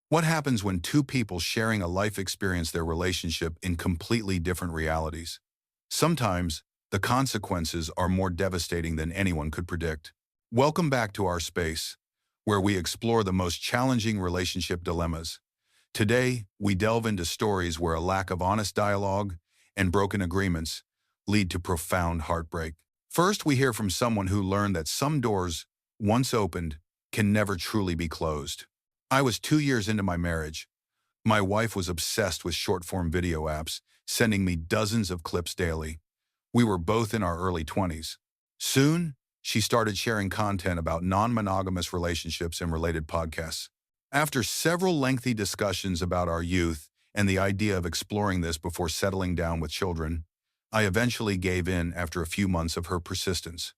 What happens when two people sharing a life experience their relationship in completely different realities? Sometimes, the consequences are more devastating than anyone could predict. Welcome back to our space, where we explore the most challenging relationship dilemmas. Today, we delve into stories where a lack of honest dialogue and broken agreements lead to profound heartbreak. First, we hear from someone who learned that some doors, once opened, can never truly be closed. I was 2 years into my marriage. My wife was obsessed with short-form video apps, sending me dozens of clips daily. We were both in our early 20s. Soon, she started sharing content about non-monogamous relationships and related podcasts. After several lengthy discussions about our youth and the idea of exploring this before settling down with children, I eventually gave in after a few months of her persistence.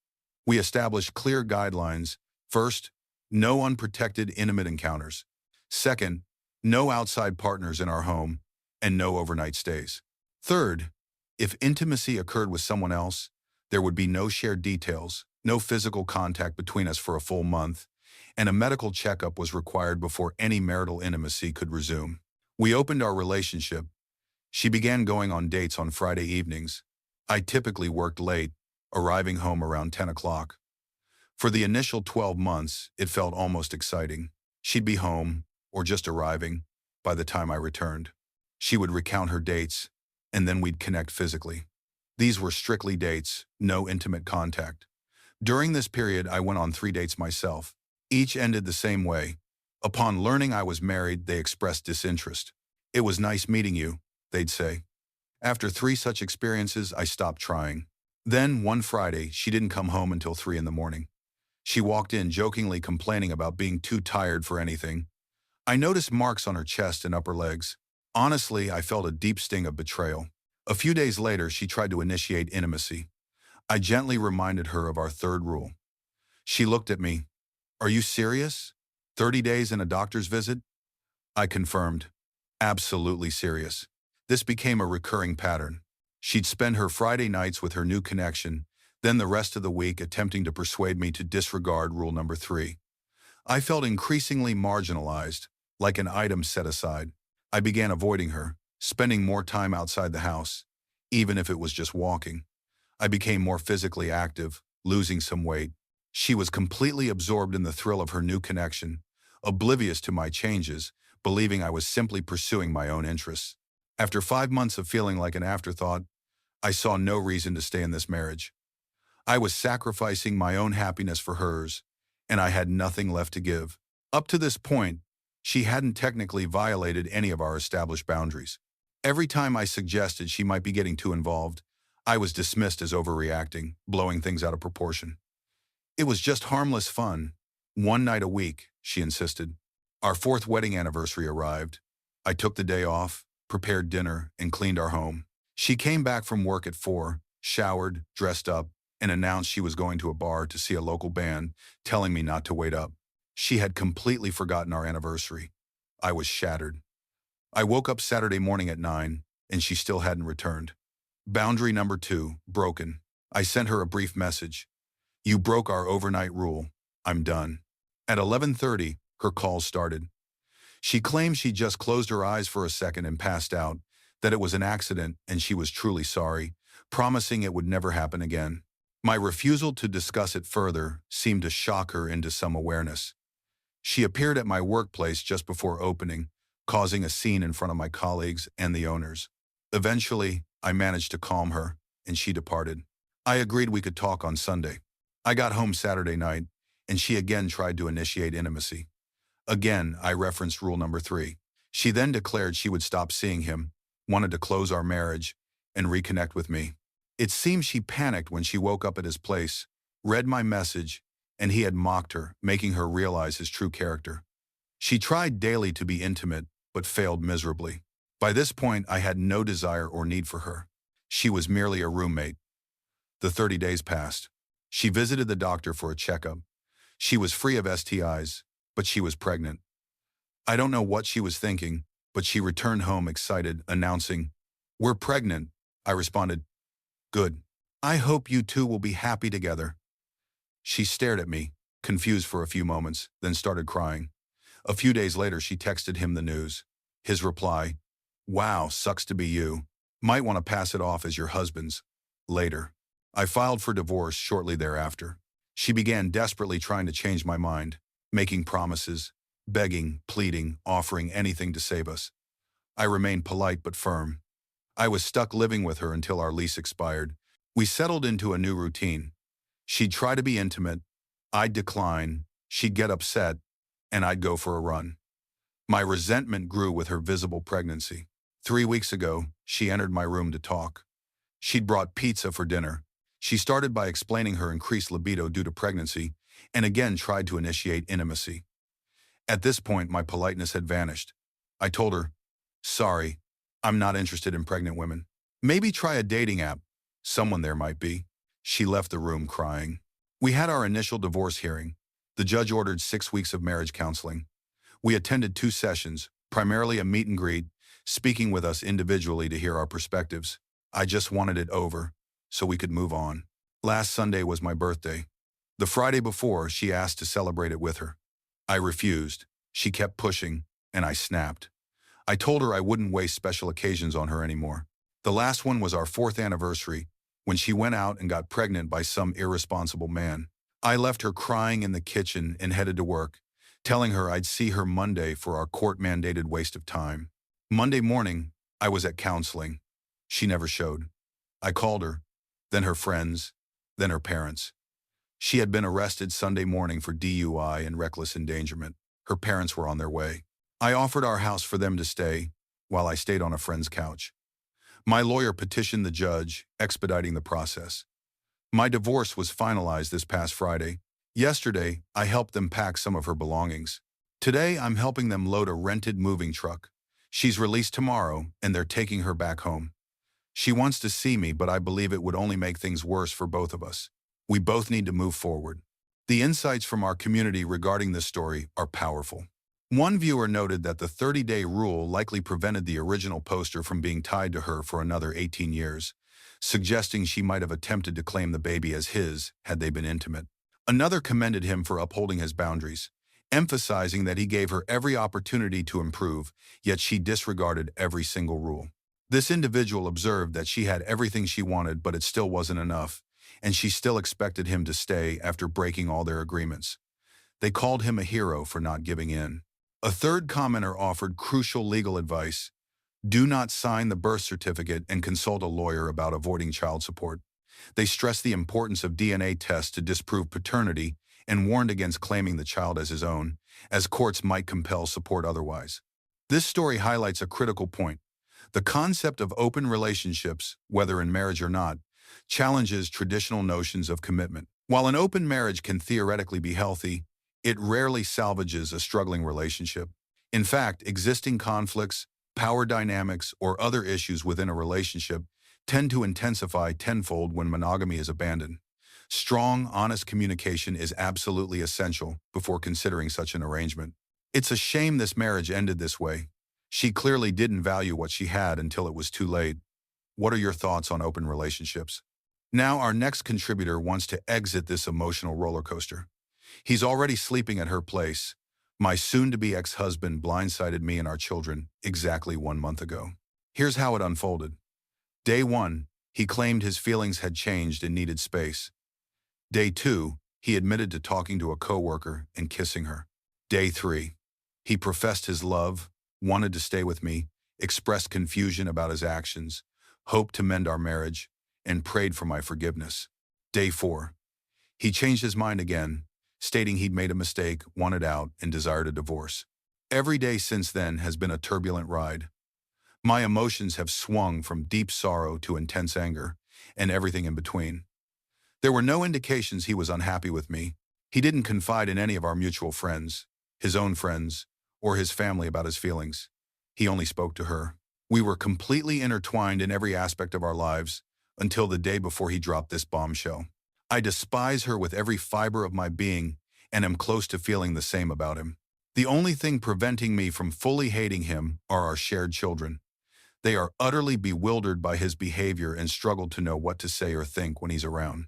We established clear guidelines. First, no unprotected intimate encounters. Second, no outside partners in our home, and no overnight stays. Third, if intimacy occurred with someone else, there would be no shared details, no physical contact between us for a full month, and a medical checkup was required before any marital intimacy could resume. We opened our relationship. She began going on dates on Friday evenings. I typically worked late, arriving home around 10 o'clock. For the initial 12 months, it felt almost exciting. She'd be home, or just arriving, by the time I returned. She would recount her dates, and then we'd connect physically. These were strictly dates, no intimate contact. During this period, I went on 3 dates myself. Each ended the same way. Upon learning I was married, they expressed disinterest. "It was nice meeting you," they'd say. After 3 such experiences, I stopped trying. Then, one Friday, she didn't come home until 3 in the morning. She walked in jokingly complaining about being too tired for anything. I noticed marks on her chest and upper legs. Honestly, I felt a deep sting of betrayal. A few days later, she tried to initiate intimacy. I gently reminded her of our third rule. She looked at me. "Are you serious? 30 days and a doctor's visit?" I confirmed. Absolutely serious. This became a recurring pattern. She'd spend her Friday nights with her new connection, then the rest of the week attempting to persuade me to disregard rule number 3. I felt increasingly marginalized, like an item set aside. I began avoiding her, spending more time outside the house, even if it was just walking. I became more physically active, losing some weight. She was completely absorbed in the thrill of her new connection, oblivious to my changes, believing I was simply pursuing my own interests. After 5 months of feeling like an afterthought, I saw no reason to stay in this marriage. I was sacrificing my own happiness for hers, and I had nothing left to give. Up to this point, she hadn't technically violated any of our established boundaries. Every time I suggested she might be getting too involved, I was dismissed as overreacting, blowing things out of proportion. It was just harmless fun. 1 night a week, she insisted. Our 4th wedding anniversary arrived. I took the day off, prepared dinner, and cleaned our home. She came back from work at 4, showered, dressed up, and announced she was going to a bar to see a local band, telling me not to wait up. She had completely forgotten our anniversary. I was shattered. I woke up Saturday morning at 9, and she still hadn't returned. Boundary number 2, broken. I sent her a brief message. "You broke our overnight rule. I'm done." At 11:30, her calls started. She claimed she just closed her eyes for a second and passed out, that it was an accident and she was truly sorry, promising it would never happen again. My refusal to discuss it further seemed to shock her into some awareness. She appeared at my workplace just before opening, causing a scene in front of my colleagues and the owners. Eventually, I managed to calm her, and she departed. I agreed we could talk on Sunday. I got home Saturday night, and she again tried to initiate intimacy. Again, I referenced rule number 3. She then declared she would stop seeing him, wanted to close our marriage, and reconnect with me. It seems she panicked when she woke up at his place, read my message, and he had mocked her, making her realize his true character. She tried daily to be intimate, but failed miserably. By this point, I had no desire or need for her. She was merely a roommate. The 30 days passed. She visited the doctor for a checkup. She was free of STIs, but she was pregnant. I don't know what she was thinking, but she returned home excited, announcing, "We're pregnant." I responded, "Good. I hope you two will be happy together." She stared at me, confused for a few moments, then started crying. A few days later, she texted him the news. His reply, "Wow, sucks to be you. Might want to pass it off as your husband's." Later, I filed for divorce shortly thereafter. She began desperately trying to change my mind, making promises, begging, pleading, offering anything to save us. I remained polite but firm. I was stuck living with her until our lease expired. We settled into a new routine. She'd try to be intimate, I'd decline, she'd get upset, and I'd go for a run. My resentment grew with her visible pregnancy. 3 weeks ago, she entered my room to talk. She'd brought pizza for dinner. She started by explaining her increased libido due to pregnancy, and again tried to initiate intimacy. At this point, my politeness had vanished. I told her, "Sorry, I'm not interested in pregnant women. Maybe try a dating app. Someone there might be." She left the room crying. We had our initial divorce hearing. The judge ordered 6 weeks of marriage counseling. We attended 2 sessions, primarily a meet and greet, speaking with us individually to hear our perspectives. I just wanted it over, so we could move on. Last Sunday was my birthday. The Friday before, she asked to celebrate it with her. I refused. She kept pushing, and I snapped. I told her I wouldn't waste special occasions on her anymore. The last one was our 4th anniversary, when she went out and got pregnant by some irresponsible man. I left her crying in the kitchen and headed to work, telling her I'd see her Monday for our court-mandated waste of time. Monday morning, I was at counseling. She never showed. I called her, then her friends, then her parents. She had been arrested Sunday morning for DUI and reckless endangerment. Her parents were on their way. I offered our house for them to stay, while I stayed on a friend's couch. My lawyer petitioned the judge, expediting the process. My divorce was finalized this past Friday. Yesterday, I helped them pack some of her belongings. Today, I'm helping them load a rented moving truck. She's released tomorrow, and they're taking her back home. She wants to see me, but I believe it would only make things worse for both of us. We both need to move forward. The insights from our community regarding this story are powerful. One viewer noted that the 30-day rule likely prevented the original poster from being tied to her for another 18 years, suggesting she might have attempted to claim the baby as his had they been intimate. Another commended him for upholding his boundaries, emphasizing that he gave her every opportunity to improve, yet she disregarded every single rule. This individual observed that she had everything she wanted, but it still wasn't enough, and she still expected him to stay after breaking all their agreements. They called him a hero for not giving in. A third commenter offered crucial legal advice. Do not sign the birth certificate and consult a lawyer about avoiding child support. They stressed the importance of DNA tests to disprove paternity and warned against claiming the child as his own, as courts might compel support otherwise. This story highlights a critical point. The concept of open relationships, whether in marriage or not, challenges traditional notions of commitment. While an open marriage can theoretically be healthy, it rarely salvages a struggling relationship. In fact, existing conflicts, power dynamics, or other issues within a relationship tend to intensify tenfold when monogamy is abandoned. Strong, honest communication is absolutely essential before considering such an arrangement. It's a shame this marriage ended this way. She clearly didn't value what she had until it was too late. What are your thoughts on open relationships? Now, our next contributor wants to exit this emotional roller coaster. He's already sleeping at her place. My soon-to-be ex-husband blindsided me and our children exactly 1 month ago. Here's how it unfolded. Day 1, he claimed his feelings had changed and needed space. Day 2, he admitted to talking to a coworker and kissing her. Day 3, he professed his love, wanted to stay with me, expressed confusion about his actions, hoped to mend our marriage, and prayed for my forgiveness. Day 4, he changed his mind again, stating he'd made a mistake, wanted out, and desired a divorce. Every day since then has been a turbulent ride. My emotions have swung from deep sorrow to intense anger, and everything in between. There were no indications he was unhappy with me. He didn't confide in any of our mutual friends, his own friends, or his family about his feelings. He only spoke to her. We were completely intertwined in every aspect of our lives until the day before he dropped this bombshell. I despise her with every fiber of my being and am close to feeling the same about him. The only thing preventing me from fully hating him are our shared children. They are utterly bewildered by his behavior and struggle to know what to say or think when he's around.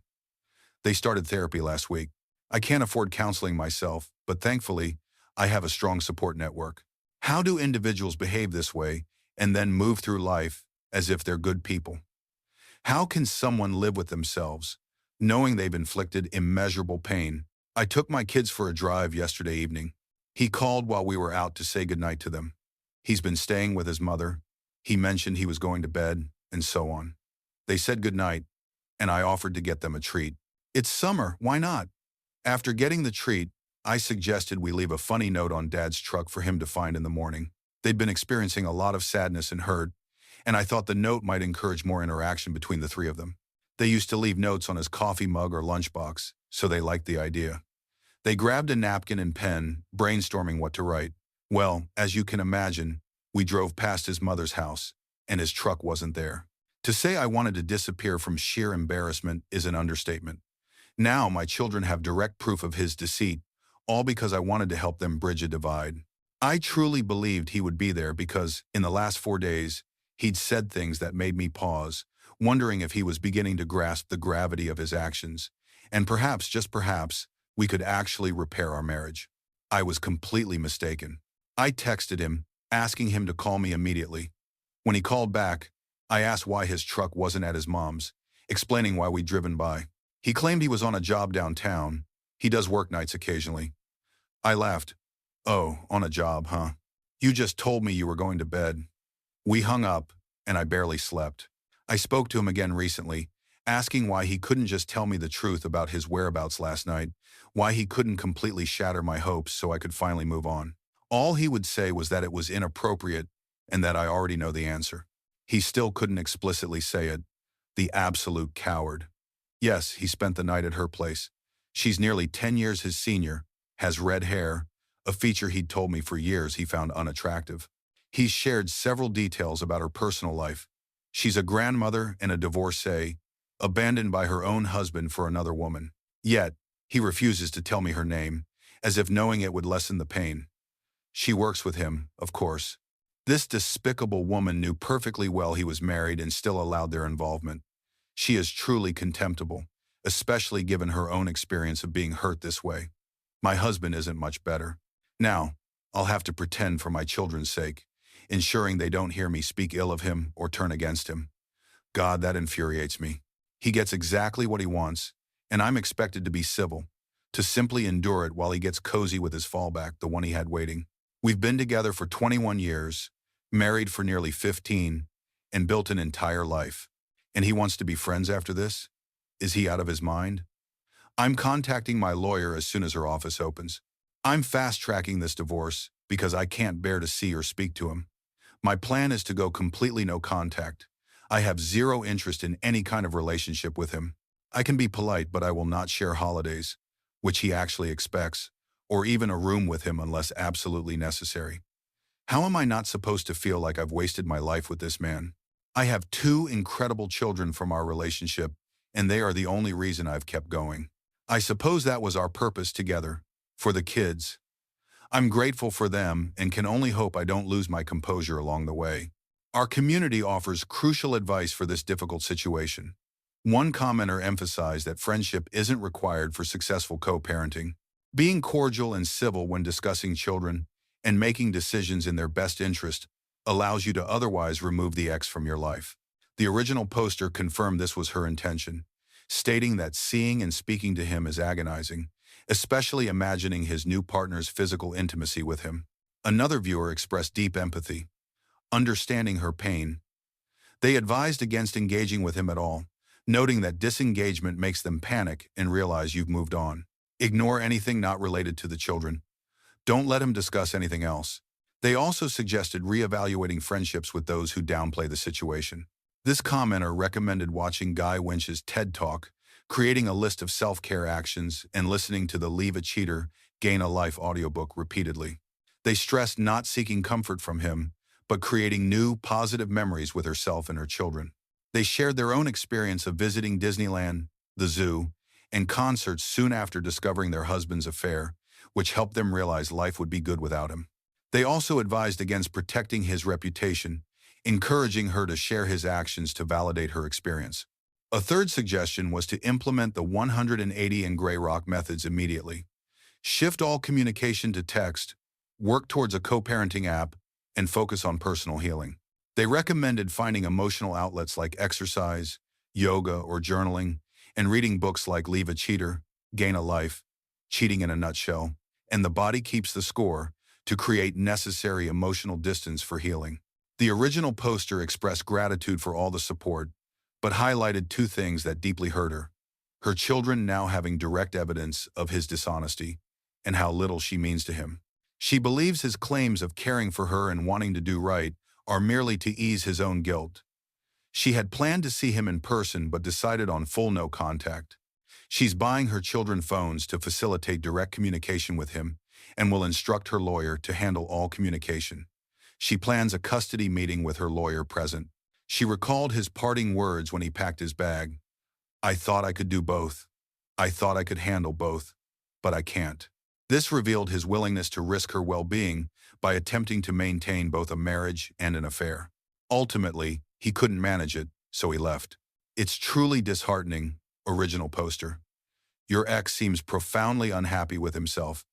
They started therapy last week. I can't afford counseling myself, but thankfully, I have a strong support network. How do individuals behave this way and then move through life as if they're good people? How can someone live with themselves, knowing they've inflicted immeasurable pain? I took my kids for a drive yesterday evening. He called while we were out to say goodnight to them. He's been staying with his mother. He mentioned he was going to bed, and so on. They said goodnight, and I offered to get them a treat. It's summer, why not? After getting the treat, I suggested we leave a funny note on Dad's truck for him to find in the morning. They'd been experiencing a lot of sadness and hurt, and I thought the note might encourage more interaction between the three of them. They used to leave notes on his coffee mug or lunchbox, so they liked the idea. They grabbed a napkin and pen, brainstorming what to write. Well, as you can imagine, we drove past his mother's house, and his truck wasn't there. To say I wanted to disappear from sheer embarrassment is an understatement. Now my children have direct proof of his deceit, all because I wanted to help them bridge a divide. I truly believed he would be there because, in the last 4 days, he'd said things that made me pause, wondering if he was beginning to grasp the gravity of his actions. And perhaps, just perhaps, we could actually repair our marriage. I was completely mistaken. I texted him, asking him to call me immediately. When he called back, I asked why his truck wasn't at his mom's, explaining why we'd driven by. He claimed he was on a job downtown. He does work nights occasionally. I laughed. Oh, on a job, huh? You just told me you were going to bed. We hung up, and I barely slept. I spoke to him again recently, asking why he couldn't just tell me the truth about his whereabouts last night, why he couldn't completely shatter my hopes so I could finally move on. All he would say was that it was inappropriate and that I already know the answer. He still couldn't explicitly say it. The absolute coward. Yes, he spent the night at her place. She's nearly 10 years his senior, has red hair, a feature he'd told me for years he found unattractive. He's shared several details about her personal life. She's a grandmother and a divorcee, abandoned by her own husband for another woman. Yet, he refuses to tell me her name, as if knowing it would lessen the pain. She works with him, of course. This despicable woman knew perfectly well he was married and still allowed their involvement. She is truly contemptible, especially given her own experience of being hurt this way. My husband isn't much better. Now, I'll have to pretend for my children's sake, ensuring they don't hear me speak ill of him or turn against him. God, that infuriates me. He gets exactly what he wants, and I'm expected to be civil, to simply endure it while he gets cozy with his fallback, the one he had waiting. We've been together for 21 years, married for nearly 15, and built an entire life. And he wants to be friends after this? Is he out of his mind? I'm contacting my lawyer as soon as her office opens. I'm fast-tracking this divorce because I can't bear to see or speak to him. My plan is to go completely no contact. I have zero interest in any kind of relationship with him. I can be polite, but I will not share holidays, which he actually expects, or even a room with him unless absolutely necessary. How am I not supposed to feel like I've wasted my life with this man? I have 2 incredible children from our relationship, and they are the only reason I've kept going. I suppose that was our purpose together, for the kids. I'm grateful for them and can only hope I don't lose my composure along the way. Our community offers crucial advice for this difficult situation. One commenter emphasized that friendship isn't required for successful co-parenting. Being cordial and civil when discussing children and making decisions in their best interest allows you to otherwise remove the ex from your life. The original poster confirmed this was her intention, stating that seeing and speaking to him is agonizing, especially imagining his new partner's physical intimacy with him. Another viewer expressed deep empathy, understanding her pain. They advised against engaging with him at all, noting that disengagement makes them panic and realize you've moved on. Ignore anything not related to the children. Don't let him discuss anything else. They also suggested reevaluating friendships with those who downplay the situation. This commenter recommended watching Guy Winch's TED Talk, creating a list of self-care actions, and listening to the Leave a Cheater, Gain a Life audiobook repeatedly. They stressed not seeking comfort from him, but creating new, positive memories with herself and her children. They shared their own experience of visiting Disneyland, the zoo, and concerts soon after discovering their husband's affair, which helped them realize life would be good without him. They also advised against protecting his reputation, encouraging her to share his actions to validate her experience. A third suggestion was to implement the 180 and Gray Rock methods immediately. Shift all communication to text, work towards a co-parenting app, and focus on personal healing. They recommended finding emotional outlets like exercise, yoga, or journaling, and reading books like Leave a Cheater, Gain a Life, Cheating in a Nutshell, and The Body Keeps the Score to create necessary emotional distance for healing. The original poster expressed gratitude for all the support, but highlighted two things that deeply hurt her. Her children now having direct evidence of his dishonesty and how little she means to him. She believes his claims of caring for her and wanting to do right are merely to ease his own guilt. She had planned to see him in person but decided on full no contact. She's buying her children phones to facilitate direct communication with him and will instruct her lawyer to handle all communication. She plans a custody meeting with her lawyer present. She recalled his parting words when he packed his bag. "I thought I could do both. I thought I could handle both, but I can't." This revealed his willingness to risk her well-being by attempting to maintain both a marriage and an affair. Ultimately, he couldn't manage it, so he left. It's truly disheartening, original poster. Your ex seems profoundly unhappy with himself,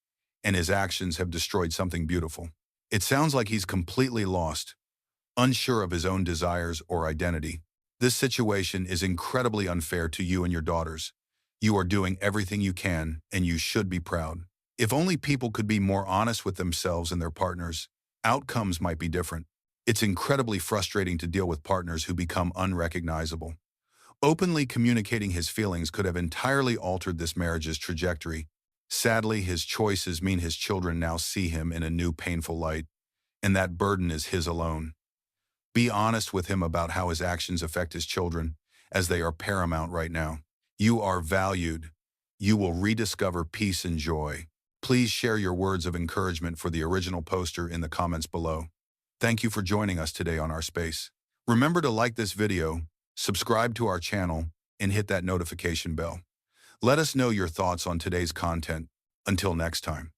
and his actions have destroyed something beautiful. It sounds like he's completely lost, unsure of his own desires or identity. This situation is incredibly unfair to you and your daughters. You are doing everything you can, and you should be proud. If only people could be more honest with themselves and their partners, outcomes might be different. It's incredibly frustrating to deal with partners who become unrecognizable. Openly communicating his feelings could have entirely altered this marriage's trajectory. Sadly, his choices mean his children now see him in a new painful light, and that burden is his alone. Be honest with him about how his actions affect his children, as they are paramount right now. You are valued. You will rediscover peace and joy. Please share your words of encouragement for the original poster in the comments below. Thank you for joining us today on our space. Remember to like this video, subscribe to our channel, and hit that notification bell. Let us know your thoughts on today's content. Until next time.